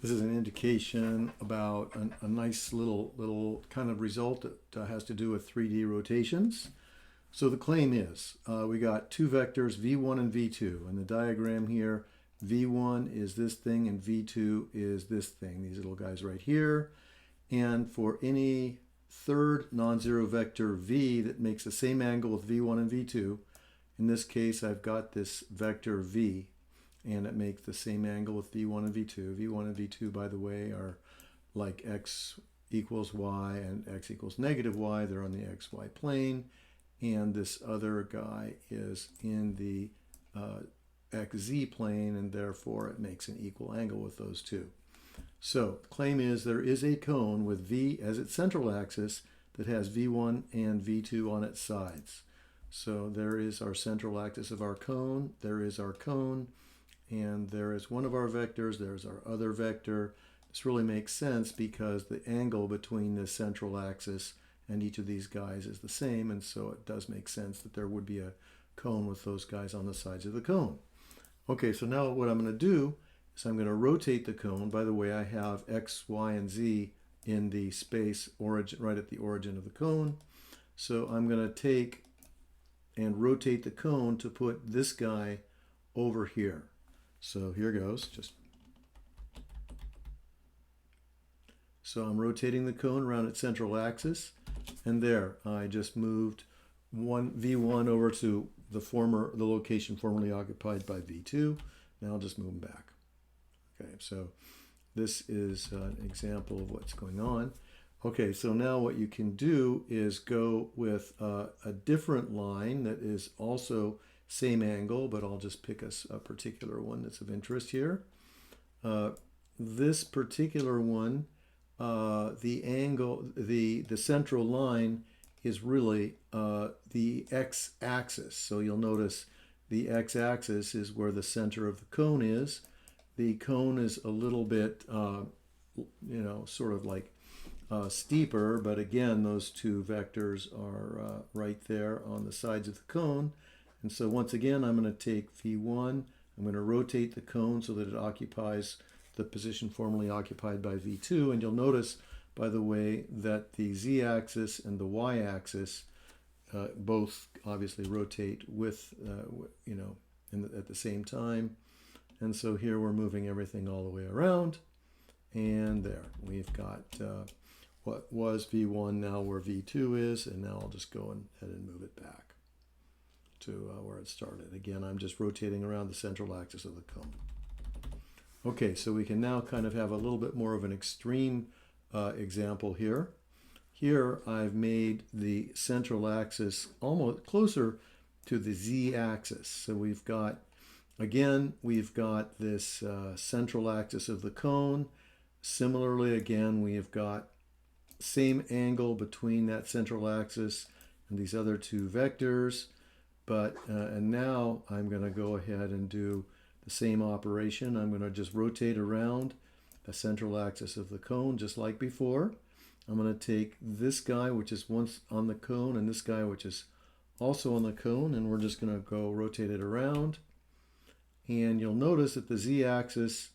This is an indication about a nice little kind of result that has to do with 3D rotations. So the claim is we got two vectors v1 and v2. In the diagram here, v1 is this thing and v2 is this thing, these little guys right here. And for any third non-zero vector v that makes the same angle with v1 and v2, in this case I've got this vector v, and it makes the same angle with v1 and v2. v1 and v2, by the way, are like x equals y and x equals negative y. They're on the xy plane. And this other guy is in the xz plane, and therefore it makes an equal angle with those two. So the claim is there is a cone with v as its central axis that has v1 and v2 on its sides. So there is our central axis of our cone, there is our cone, and there is one of our vectors, there's our other vector. This really makes sense because the angle between the central axis and each of these guys is the same, and so it does make sense that there would be a cone with those guys on the sides of the cone. Okay, so now what I'm going to do is I'm going to rotate the cone. By the way, I have x, y, and z in the space origin, right at the origin of the cone. So I'm going to take and rotate the cone to put this guy over here. So here goes. So I'm rotating the cone around its central axis, and there I just moved v1 over to the location formerly occupied by v2. Now I'll just move them back. Okay, so this is an example of what's going on. Okay, so now what you can do is go with a different line that is also same angle, but I'll just pick a particular one that's of interest here. This particular one, the angle, the central line is really the x-axis. So you'll notice the x-axis is where the center of the cone is. The cone is a little bit, sort of like steeper, but again, those two vectors are right there on the sides of the cone. And so once again, I'm going to take v1, I'm going to rotate the cone so that it occupies the position formerly occupied by v2, and you'll notice, by the way, that the z-axis and the y-axis both obviously rotate with, at the same time. And so here we're moving everything all the way around, and there we've got what was v1 now where v2 is, and now I'll just go ahead and move it back to where it started. Again, I'm just rotating around the central axis of the cone. Okay, so we can now kind of have a little bit more of an extreme example here. Here I've made the central axis almost closer to the z-axis. So we've got this central axis of the cone. Similarly, again, we have got same angle between that central axis and these other two vectors. But and now I'm going to go ahead and do the same operation. I'm going to just rotate around the central axis of the cone just like before. I'm going to take this guy, which is once on the cone, and this guy, which is also on the cone, and we're just going to go rotate it around. And you'll notice that the z-axis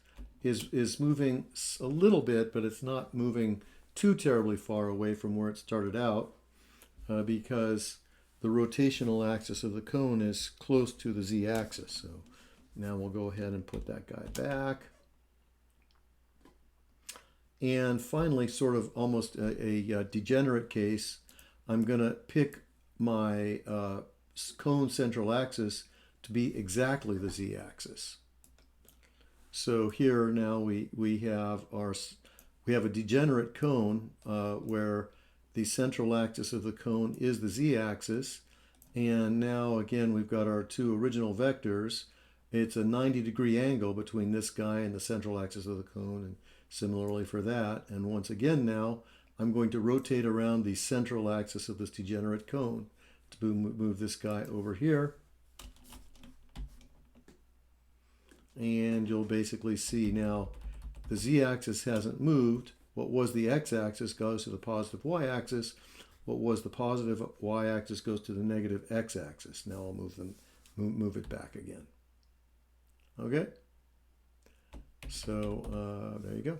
is moving a little bit, but it's not moving too terribly far away from where it started out because the rotational axis of the cone is close to the z-axis. So now we'll go ahead and put that guy back. And finally, sort of almost a degenerate case, I'm going to pick my cone central axis to be exactly the z-axis. So here now we have a degenerate cone where the central axis of the cone is the z-axis, and now again we've got our two original vectors. It's a 90-degree angle between this guy and the central axis of the cone, and similarly for that. And once again now I'm going to rotate around the central axis of this degenerate cone to move this guy over here. And you'll basically see now the z-axis hasn't moved. What was the x-axis goes to the positive y-axis. What was the positive y-axis goes to the negative x-axis. Now I'll move it back again. Okay? So there you go.